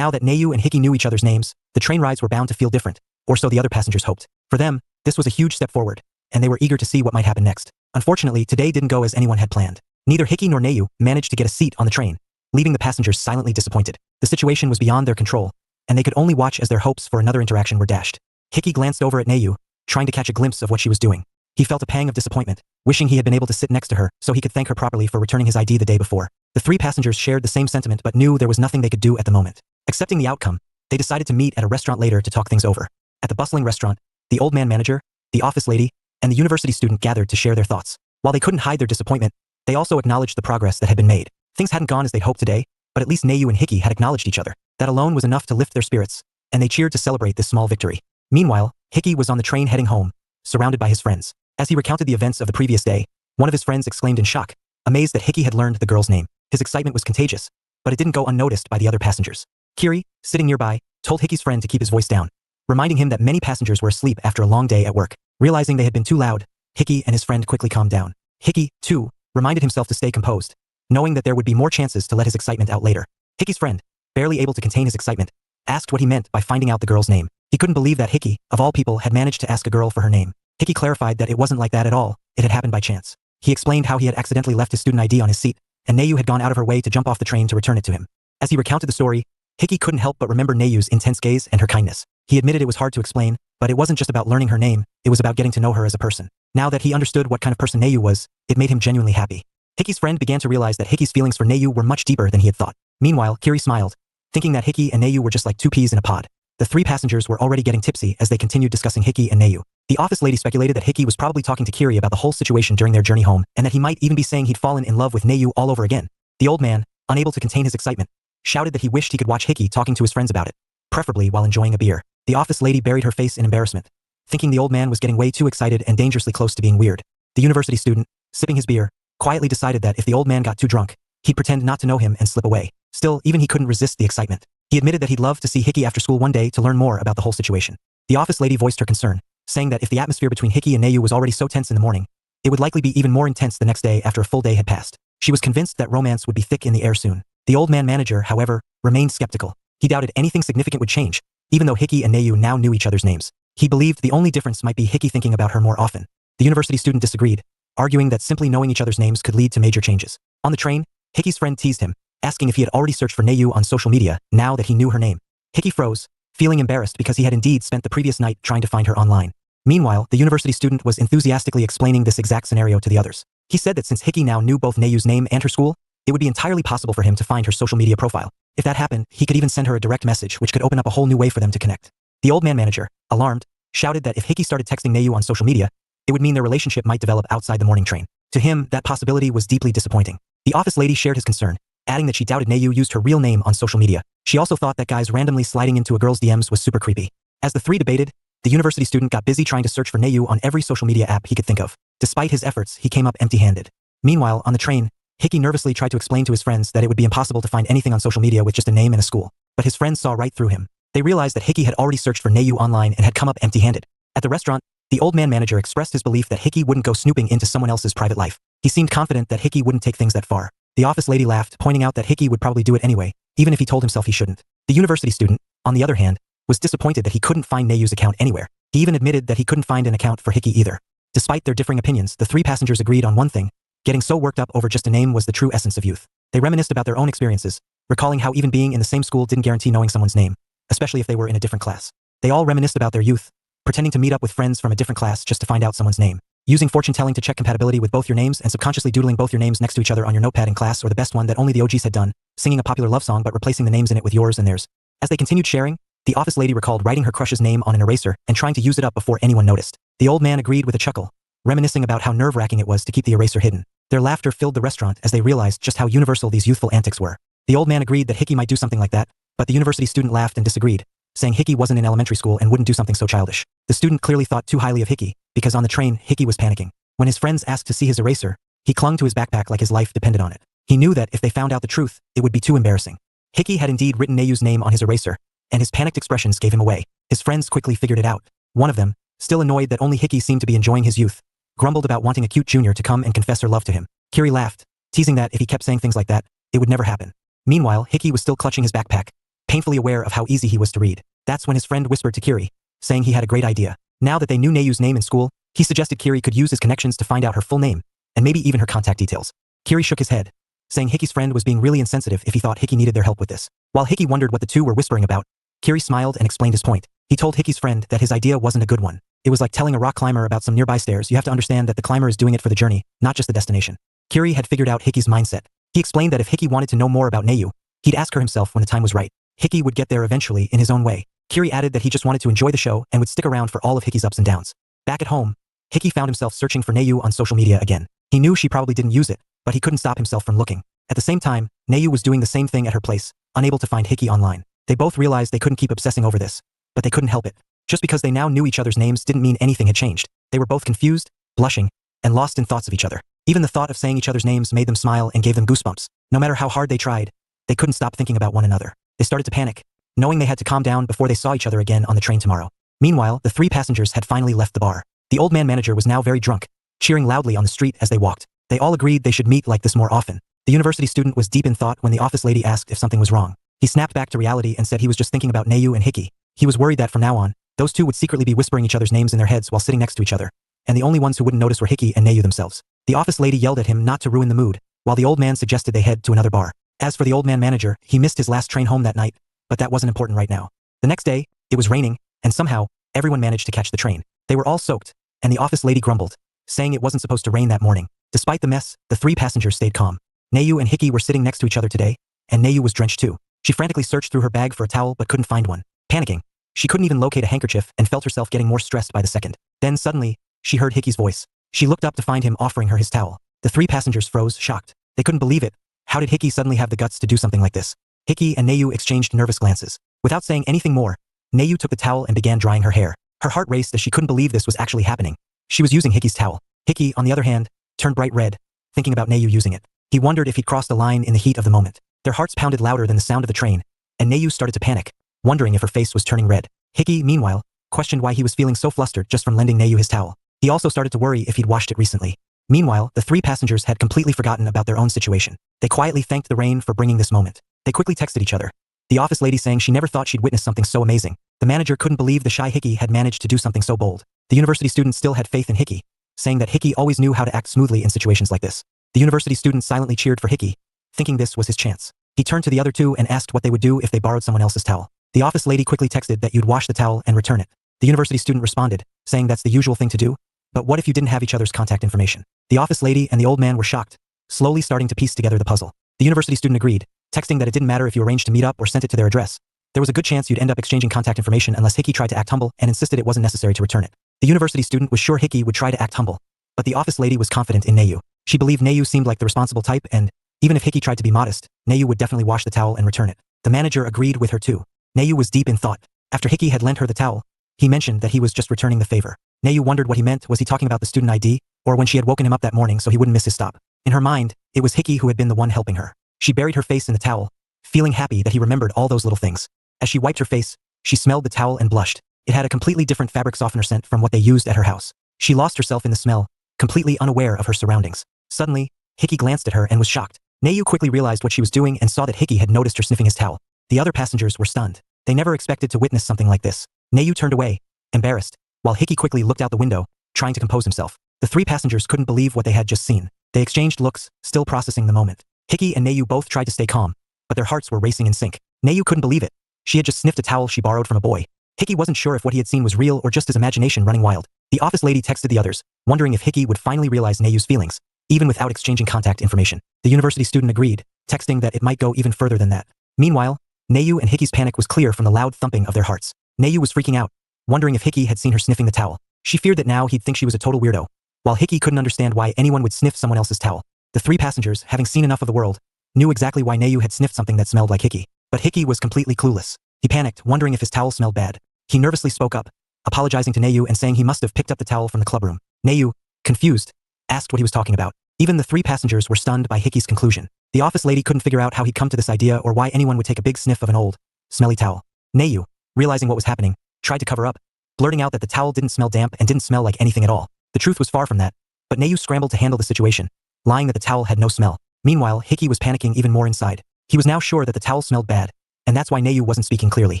Now that Nayu and Hiki knew each other's names, the train rides were bound to feel different, or so the other passengers hoped. For them, this was a huge step forward, and they were eager to see what might happen next. Unfortunately, today didn't go as anyone had planned. Neither Hiki nor Nayu managed to get a seat on the train, leaving the passengers silently disappointed. The situation was beyond their control, and they could only watch as their hopes for another interaction were dashed. Hiki glanced over at Nayu, trying to catch a glimpse of what she was doing. He felt a pang of disappointment, wishing he had been able to sit next to her so he could thank her properly for returning his ID the day before. The three passengers shared the same sentiment but knew there was nothing they could do at the moment. Accepting the outcome, they decided to meet at a restaurant later to talk things over. At the bustling restaurant, the old man manager, the office lady, and the university student gathered to share their thoughts. While they couldn't hide their disappointment, they also acknowledged the progress that had been made. Things hadn't gone as they'd hoped today, but at least Nayu and Hiki had acknowledged each other. That alone was enough to lift their spirits, and they cheered to celebrate this small victory. Meanwhile, Hiki was on the train heading home, surrounded by his friends. As he recounted the events of the previous day, one of his friends exclaimed in shock, amazed that Hiki had learned the girl's name. His excitement was contagious, but it didn't go unnoticed by the other passengers. Kiri, sitting nearby, told Hiki's friend to keep his voice down, reminding him that many passengers were asleep after a long day at work. Realizing they had been too loud, Hiki and his friend quickly calmed down. Hiki, too, reminded himself to stay composed, knowing that there would be more chances to let his excitement out later. Hiki's friend, barely able to contain his excitement, asked what he meant by finding out the girl's name. He couldn't believe that Hiki, of all people, had managed to ask a girl for her name. Hiki clarified that it wasn't like that at all, it had happened by chance. He explained how he had accidentally left his student ID on his seat, and Nayu had gone out of her way to jump off the train to return it to him. As he recounted the story, Hiki couldn't help but remember Nayu's intense gaze and her kindness. He admitted it was hard to explain, but it wasn't just about learning her name, it was about getting to know her as a person. Now that he understood what kind of person Nayu was, it made him genuinely happy. Hiki's friend began to realize that Hiki's feelings for Nayu were much deeper than he had thought. Meanwhile, Kiri smiled, thinking that Hiki and Nayu were just like two peas in a pod. The three passengers were already getting tipsy as they continued discussing Hiki and Nayu. The office lady speculated that Hiki was probably talking to Kiri about the whole situation during their journey home, and that he might even be saying he'd fallen in love with Nayu all over again. The old man, unable to contain his excitement, shouted that he wished he could watch Hiki talking to his friends about it, preferably while enjoying a beer. The office lady buried her face in embarrassment, thinking the old man was getting way too excited and dangerously close to being weird. The university student, sipping his beer, quietly decided that if the old man got too drunk, he'd pretend not to know him and slip away. Still, even he couldn't resist the excitement. He admitted that he'd love to see Hiki after school one day to learn more about the whole situation. The office lady voiced her concern, saying that if the atmosphere between Hiki and Nayu was already so tense in the morning, it would likely be even more intense the next day after a full day had passed. She was convinced that romance would be thick in the air soon. The old man manager, however, remained skeptical. He doubted anything significant would change, even though Hiki and Nayu now knew each other's names. He believed the only difference might be Hiki thinking about her more often. The university student disagreed, arguing that simply knowing each other's names could lead to major changes. On the train, Hiki's friend teased him, asking if he had already searched for Nayu on social media now that he knew her name. Hiki froze, feeling embarrassed because he had indeed spent the previous night trying to find her online. Meanwhile, the university student was enthusiastically explaining this exact scenario to the others. He said that since Hiki now knew both Nayu's name and her school, it would be entirely possible for him to find her social media profile. If that happened, he could even send her a direct message which could open up a whole new way for them to connect. The old man manager, alarmed, shouted that if Hiki started texting Nayu on social media, it would mean their relationship might develop outside the morning train. To him, that possibility was deeply disappointing. The office lady shared his concern, adding that she doubted Nayu used her real name on social media. She also thought that guys randomly sliding into a girl's DMs was super creepy. As the three debated, the university student got busy trying to search for Nayu on every social media app he could think of. Despite his efforts, he came up empty-handed. Meanwhile, on the train, Hiki nervously tried to explain to his friends that it would be impossible to find anything on social media with just a name and a school. But his friends saw right through him. They realized that Hiki had already searched for Nayu online and had come up empty-handed. At the restaurant, the old man manager expressed his belief that Hiki wouldn't go snooping into someone else's private life. He seemed confident that Hiki wouldn't take things that far. The office lady laughed, pointing out that Hiki would probably do it anyway, even if he told himself he shouldn't. The university student, on the other hand, was disappointed that he couldn't find Nayu's account anywhere. He even admitted that he couldn't find an account for Hiki either. Despite their differing opinions, the three passengers agreed on one thing: getting so worked up over just a name was the true essence of youth. They reminisced about their own experiences, recalling how even being in the same school didn't guarantee knowing someone's name, especially if they were in a different class. They all reminisced about their youth, pretending to meet up with friends from a different class just to find out someone's name, using fortune-telling to check compatibility with both your names and subconsciously doodling both your names next to each other on your notepad in class, or the best one that only the OGs had done, singing a popular love song but replacing the names in it with yours and theirs. As they continued sharing, the office lady recalled writing her crush's name on an eraser and trying to use it up before anyone noticed. The old man agreed with a chuckle, reminiscing about how nerve-wracking it was to keep the eraser hidden. Their laughter filled the restaurant as they realized just how universal these youthful antics were. The old man agreed that Hiki might do something like that, but the university student laughed and disagreed, saying Hiki wasn't in elementary school and wouldn't do something so childish. The student clearly thought too highly of Hiki, because on the train, Hiki was panicking. When his friends asked to see his eraser, he clung to his backpack like his life depended on it. He knew that if they found out the truth, it would be too embarrassing. Hiki had indeed written Nayu's name on his eraser, and his panicked expressions gave him away. His friends quickly figured it out. One of them, still annoyed that only Hiki seemed to be enjoying his youth, grumbled about wanting a cute junior to come and confess her love to him. Kiri laughed, teasing that if he kept saying things like that, it would never happen. Meanwhile, Hiki was still clutching his backpack, painfully aware of how easy he was to read. That's when his friend whispered to Kiri, saying he had a great idea. Now that they knew Nayu's name in school, he suggested Kiri could use his connections to find out her full name, and maybe even her contact details. Kiri shook his head, saying Hiki's friend was being really insensitive if he thought Hiki needed their help with this. While Hiki wondered what the two were whispering about, Kiri smiled and explained his point. He told Hiki's friend that his idea wasn't a good one. It was like telling a rock climber about some nearby stairs. You have to understand that the climber is doing it for the journey, not just the destination. Kiri had figured out Hiki's mindset. He explained that if Hiki wanted to know more about Nayu, he'd ask her himself when the time was right. Hiki would get there eventually in his own way. Kiri added that he just wanted to enjoy the show and would stick around for all of Hiki's ups and downs. Back at home, Hiki found himself searching for Nayu on social media again. He knew she probably didn't use it, but he couldn't stop himself from looking. At the same time, Nayu was doing the same thing at her place, unable to find Hiki online. They both realized they couldn't keep obsessing over this, but they couldn't help it. Just because they now knew each other's names didn't mean anything had changed. They were both confused, blushing, and lost in thoughts of each other. Even the thought of saying each other's names made them smile and gave them goosebumps. No matter how hard they tried, they couldn't stop thinking about one another. They started to panic, knowing they had to calm down before they saw each other again on the train tomorrow. Meanwhile, the three passengers had finally left the bar. The old man manager was now very drunk, cheering loudly on the street as they walked. They all agreed they should meet like this more often. The university student was deep in thought when the office lady asked if something was wrong. He snapped back to reality and said he was just thinking about Nayu and Hiki. He was worried that from now on, those two would secretly be whispering each other's names in their heads while sitting next to each other, and the only ones who wouldn't notice were Hiki and Nayu themselves. The office lady yelled at him not to ruin the mood, while the old man suggested they head to another bar. As for the old man manager, he missed his last train home that night, but that wasn't important right now. The next day, it was raining, and somehow, everyone managed to catch the train. They were all soaked, and the office lady grumbled, saying it wasn't supposed to rain that morning. Despite the mess, the three passengers stayed calm. Nayu and Hiki were sitting next to each other today, and Nayu was drenched too. She frantically searched through her bag for a towel but couldn't find one. Panicking, she couldn't even locate a handkerchief and felt herself getting more stressed by the second. Then suddenly, she heard Hiki's voice. She looked up to find him offering her his towel. The three passengers froze, shocked. They couldn't believe it. How did Hiki suddenly have the guts to do something like this? Hiki and Nayu exchanged nervous glances. Without saying anything more, Nayu took the towel and began drying her hair. Her heart raced as she couldn't believe this was actually happening. She was using Hiki's towel. Hiki, on the other hand, turned bright red, thinking about Nayu using it. He wondered if he'd crossed a line in the heat of the moment. Their hearts pounded louder than the sound of the train, and Nayu started to panic, wondering if her face was turning red. Hiki, meanwhile, questioned why he was feeling so flustered just from lending Nayu his towel. He also started to worry if he'd washed it recently. Meanwhile, the three passengers had completely forgotten about their own situation. They quietly thanked the rain for bringing this moment. They quickly texted each other, the office lady saying she never thought she'd witness something so amazing. The manager couldn't believe the shy Hiki had managed to do something so bold. The university student still had faith in Hiki, saying that Hiki always knew how to act smoothly in situations like this. The university student silently cheered for Hiki, thinking this was his chance. He turned to the other two and asked what they would do if they borrowed someone else's towel. The office lady quickly texted that you'd wash the towel and return it. The university student responded, saying that's the usual thing to do, but what if you didn't have each other's contact information? The office lady and the old man were shocked, slowly starting to piece together the puzzle. The university student agreed, texting that it didn't matter if you arranged to meet up or sent it to their address. There was a good chance you'd end up exchanging contact information unless Hiki tried to act humble and insisted it wasn't necessary to return it. The university student was sure Hiki would try to act humble, but the office lady was confident in Nayu. She believed Nayu seemed like the responsible type and, even if Hiki tried to be modest, Nayu would definitely wash the towel and return it. The manager agreed with her too. Nayu was deep in thought. After Hiki had lent her the towel, he mentioned that he was just returning the favor. Nayu wondered what he meant. Was he talking about the student ID, or when she had woken him up that morning so he wouldn't miss his stop? In her mind, it was Hiki who had been the one helping her. She buried her face in the towel, feeling happy that he remembered all those little things. As she wiped her face, she smelled the towel and blushed. It had a completely different fabric softener scent from what they used at her house. She lost herself in the smell, completely unaware of her surroundings. Suddenly, Hiki glanced at her and was shocked. Nayu quickly realized what she was doing and saw that Hiki had noticed her sniffing his towel. The other passengers were stunned. They never expected to witness something like this. Nayu turned away, embarrassed, while Hiki quickly looked out the window, trying to compose himself. The three passengers couldn't believe what they had just seen. They exchanged looks, still processing the moment. Hiki and Nayu both tried to stay calm, but their hearts were racing in sync. Nayu couldn't believe it. She had just sniffed a towel she borrowed from a boy. Hiki wasn't sure if what he had seen was real or just his imagination running wild. The office lady texted the others, wondering if Hiki would finally realize Nayu's feelings, even without exchanging contact information. The university student agreed, texting that it might go even further than that. Meanwhile, Nayu and Hiki's panic was clear from the loud thumping of their hearts. Nayu was freaking out, wondering if Hiki had seen her sniffing the towel. She feared that now he'd think she was a total weirdo, while Hiki couldn't understand why anyone would sniff someone else's towel. The three passengers, having seen enough of the world, knew exactly why Nayu had sniffed something that smelled like Hiki. But Hiki was completely clueless. He panicked, wondering if his towel smelled bad. He nervously spoke up, apologizing to Nayu and saying he must have picked up the towel from the clubroom. Nayu, confused, asked what he was talking about. Even the three passengers were stunned by Hiki's conclusion. The office lady couldn't figure out how he'd come to this idea or why anyone would take a big sniff of an old, smelly towel. Nayu, realizing what was happening, tried to cover up, blurting out that the towel didn't smell damp and didn't smell like anything at all. The truth was far from that, but Nayu scrambled to handle the situation, lying that the towel had no smell. Meanwhile, Hiki was panicking even more inside. He was now sure that the towel smelled bad, and that's why Neyu wasn't speaking clearly.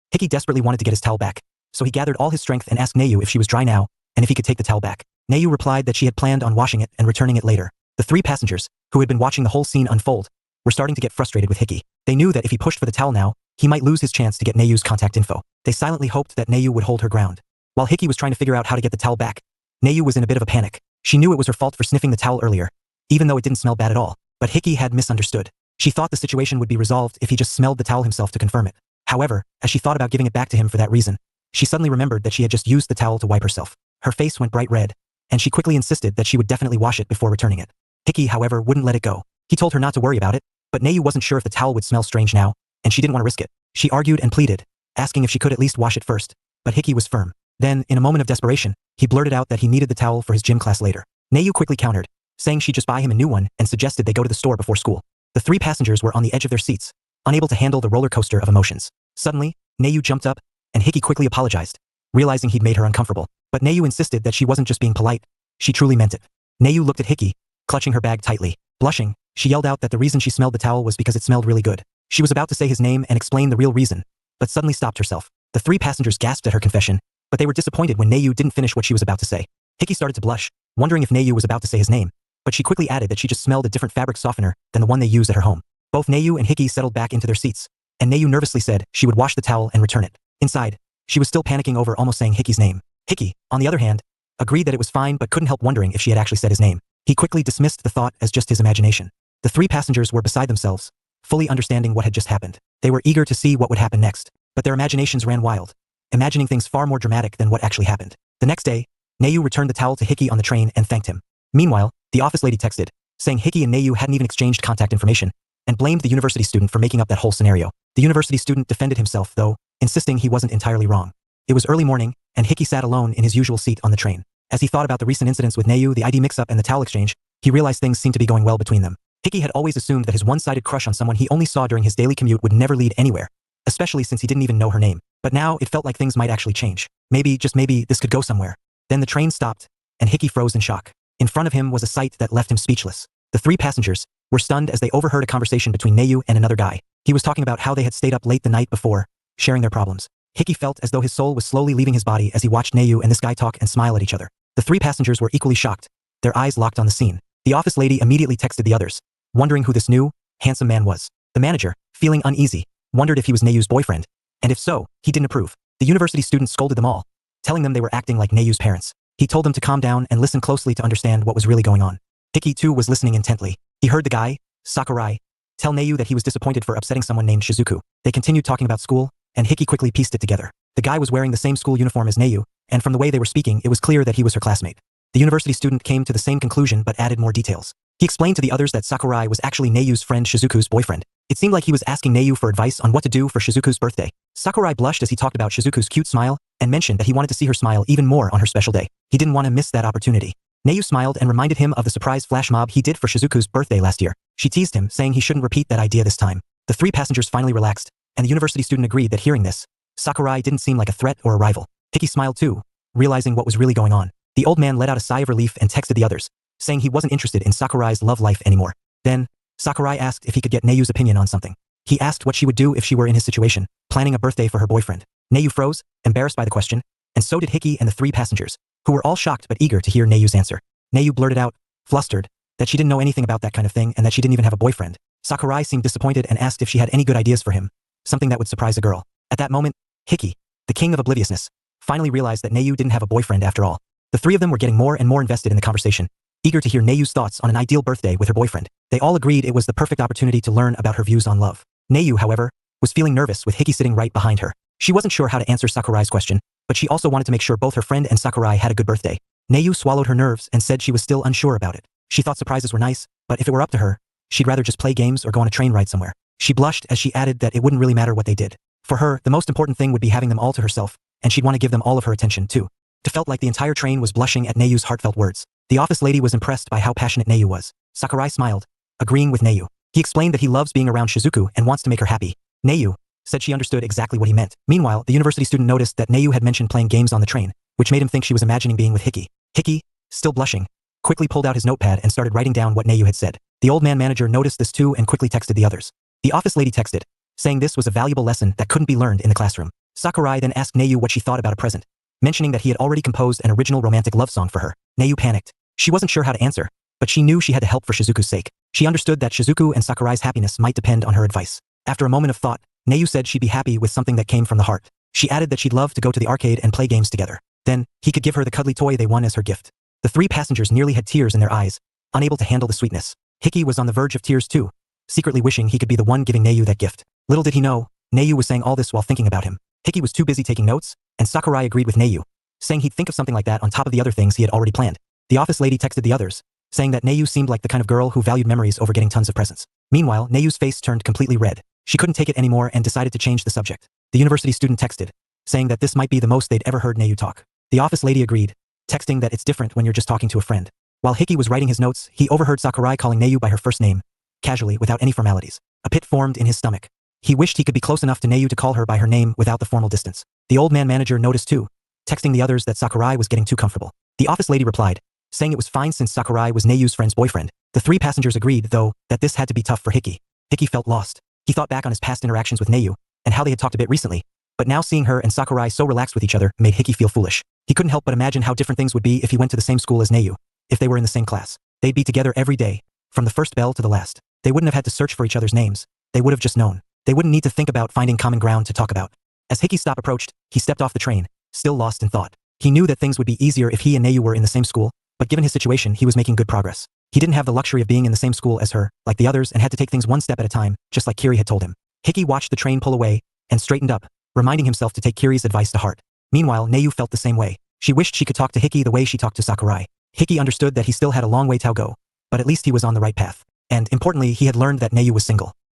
Hickey desperately wanted to get his towel back, so he gathered all his strength and asked Neyu if she was dry now, and if he could take the towel back. Neyu replied that she had planned on washing it and returning it later. The three passengers, who had been watching the whole scene unfold, were starting to get frustrated with Hickey. They knew that if he pushed for the towel now, he might lose his chance to get Neyu's contact info. They silently hoped that Neyu would hold her ground. While Hickey was trying to figure out how to get the towel back, Neyu was in a bit of a panic. She knew it was her fault for sniffing the towel earlier, even though it didn't smell bad at all. But Hickey had misunderstood. She thought the situation would be resolved if he just smelled the towel himself to confirm it. However, as she thought about giving it back to him for that reason, she suddenly remembered that she had just used the towel to wipe herself. Her face went bright red, and she quickly insisted that she would definitely wash it before returning it. Hickey, however, wouldn't let it go. He told her not to worry about it, but Neyu wasn't sure if the towel would smell strange now, and she didn't want to risk it. She argued and pleaded, asking if she could at least wash it first, but Hickey was firm. Then, in a moment of desperation, he blurted out that he needed the towel for his gym class later. Neyu quickly countered, saying she'd just buy him a new one and suggested they go to the store before school. The three passengers were on the edge of their seats, unable to handle the roller coaster of emotions. Suddenly, Neyu jumped up, and Hickey quickly apologized, realizing he'd made her uncomfortable. But Neyu insisted that she wasn't just being polite, she truly meant it. Neyu looked at Hickey, clutching her bag tightly. Blushing, she yelled out that the reason she smelled the towel was because it smelled really good. She was about to say his name and explain the real reason, but suddenly stopped herself. The three passengers gasped at her confession, but they were disappointed when Neyu didn't finish what she was about to say. Hickey started to blush, wondering if Neyu was about to say his name, but she quickly added that she just smelled a different fabric softener than the one they used at her home. Both Neyu and Hickey settled back into their seats, and Neyu nervously said she would wash the towel and return it. Inside, she was still panicking over almost saying Hickey's name. Hickey, on the other hand, agreed that it was fine but couldn't help wondering if she had actually said his name. He quickly dismissed the thought as just his imagination. The three passengers were beside themselves, fully understanding what had just happened. They were eager to see what would happen next, but their imaginations ran wild, imagining things far more dramatic than what actually happened. The next day, Neyu returned the towel to Hickey on the train and thanked him. Meanwhile, the office lady texted, saying Hickey and Neyu hadn't even exchanged contact information, and blamed the university student for making up that whole scenario. The university student defended himself, though, insisting he wasn't entirely wrong. It was early morning, and Hickey sat alone in his usual seat on the train. As he thought about the recent incidents with Neyu, the ID mix-up and the towel exchange, he realized things seemed to be going well between them. Hickey had always assumed that his one-sided crush on someone he only saw during his daily commute would never lead anywhere, especially since he didn't even know her name. But now it felt like things might actually change. Maybe, just maybe, this could go somewhere. Then the train stopped, and Hickey froze in shock. In front of him was a sight that left him speechless. The three passengers were stunned as they overheard a conversation between Neyu and another guy. He was talking about how they had stayed up late the night before, sharing their problems. Hickey felt as though his soul was slowly leaving his body as he watched Neyu and this guy talk and smile at each other. The three passengers were equally shocked, their eyes locked on the scene. The office lady immediately texted the others, wondering who this new, handsome man was. The manager, feeling uneasy, wondered if he was Neyu's boyfriend, and if so, he didn't approve. The university students scolded them all, telling them they were acting like Neyu's parents. He told them to calm down and listen closely to understand what was really going on. Hickey too was listening intently. He heard the guy, Sakurai, tell Neyu that he was disappointed for upsetting someone named Shizuku. They continued talking about school, and Hickey quickly pieced it together. The guy was wearing the same school uniform as Neyu, and from the way they were speaking, it was clear that he was her classmate. The university student came to the same conclusion but added more details. He explained to the others that Sakurai was actually Neyu's friend Shizuku's boyfriend. It seemed like he was asking Neyu for advice on what to do for Shizuku's birthday. Sakurai blushed as he talked about Shizuku's cute smile, and mentioned that he wanted to see her smile even more on her special day. He didn't want to miss that opportunity. Neyu smiled and reminded him of the surprise flash mob he did for Shizuku's birthday last year. She teased him, saying he shouldn't repeat that idea this time. The three passengers finally relaxed, and the university student agreed that hearing this, Sakurai didn't seem like a threat or a rival. Hickey smiled too, realizing what was really going on. The old man let out a sigh of relief and texted the others, saying he wasn't interested in Sakurai's love life anymore. Then, Sakurai asked if he could get Neyu's opinion on something. He asked what she would do if she were in his situation, planning a birthday for her boyfriend. Neyu froze, embarrassed by the question, and so did Hickey and the three passengers, who were all shocked but eager to hear Neyu's answer. Neyu blurted out, flustered, that she didn't know anything about that kind of thing and that she didn't even have a boyfriend. Sakurai seemed disappointed and asked if she had any good ideas for him, something that would surprise a girl. At that moment, Hickey, the king of obliviousness, finally realized that Neyu didn't have a boyfriend after all. The three of them were getting more and more invested in the conversation, eager to hear Neyu's thoughts on an ideal birthday with her boyfriend. They all agreed it was the perfect opportunity to learn about her views on love. Neyu, however, was feeling nervous with Hickey sitting right behind her. She wasn't sure how to answer Sakurai's question, but she also wanted to make sure both her friend and Sakurai had a good birthday. Neyu swallowed her nerves and said she was still unsure about it. She thought surprises were nice, but if it were up to her, she'd rather just play games or go on a train ride somewhere. She blushed as she added that it wouldn't really matter what they did. For her, the most important thing would be having them all to herself, and she'd want to give them all of her attention too. It felt like the entire train was blushing at Neyu's heartfelt words. The office lady was impressed by how passionate Neyu was. Sakurai smiled, agreeing with Neyu. He explained that he loves being around Shizuku and wants to make her happy. Neyu said she understood exactly what he meant. Meanwhile, the university student noticed that Neyu had mentioned playing games on the train, which made him think she was imagining being with Hickey. Hickey, still blushing, quickly pulled out his notepad and started writing down what Neyu had said. The old man manager noticed this too and quickly texted the others. The office lady texted, saying this was a valuable lesson that couldn't be learned in the classroom. Sakurai then asked Neyu what she thought about a present, mentioning that he had already composed an original romantic love song for her. Neyu panicked. She wasn't sure how to answer, but she knew she had to help for Shizuku's sake. She understood that Shizuku and Sakurai's happiness might depend on her advice. After a moment of thought, Neyu said she'd be happy with something that came from the heart. She added that she'd love to go to the arcade and play games together. Then, he could give her the cuddly toy they won as her gift. The three passengers nearly had tears in their eyes, unable to handle the sweetness. Hiki was on the verge of tears too, secretly wishing he could be the one giving Neyu that gift. Little did he know, Neyu was saying all this while thinking about him. Hiki was too busy taking notes, and Sakurai agreed with Neyu, saying he'd think of something like that on top of the other things he had already planned. The office lady texted the others, saying that Neyu seemed like the kind of girl who valued memories over getting tons of presents. Meanwhile, Neyu's face turned completely red. She couldn't take it anymore and decided to change the subject. The university student texted, saying that this might be the most they'd ever heard Neyu talk. The office lady agreed, texting that it's different when you're just talking to a friend. While Hiki was writing his notes, he overheard Sakurai calling Neyu by her first name, casually, without any formalities. A pit formed in his stomach. He wished he could be close enough to Neyu to call her by her name without the formal distance. The old man manager noticed too, texting the others that Sakurai was getting too comfortable. The office lady replied, saying it was fine since Sakurai was Neyu's friend's boyfriend. The three passengers agreed, though, that this had to be tough for Hiki. Hiki felt lost. He thought back on his past interactions with Neyu, and how they had talked a bit recently, but now seeing her and Sakurai so relaxed with each other made Hiki feel foolish. He couldn't help but imagine how different things would be if he went to the same school as Neyu. If they were in the same class, they'd be together every day, from the first bell to the last. They wouldn't have had to search for each other's names. They would have just known. They wouldn't need to think about finding common ground to talk about. As Hiki's stop approached, he stepped off the train, still lost in thought. He knew that things would be easier if he and Neyu were in the same school, but given his situation, he was making good progress. He didn't have the luxury of being in the same school as her, like the others, and had to take things one step at a time, just like Kiri had told him. Hiki watched the train pull away, and straightened up, reminding himself to take Kiri's advice to heart. Meanwhile, Neyu felt the same way. She wished she could talk to Hiki the way she talked to Sakurai. Hiki understood that he still had a long way to go, but at least he was on the right path. And, importantly, he had learned that Neyu was single.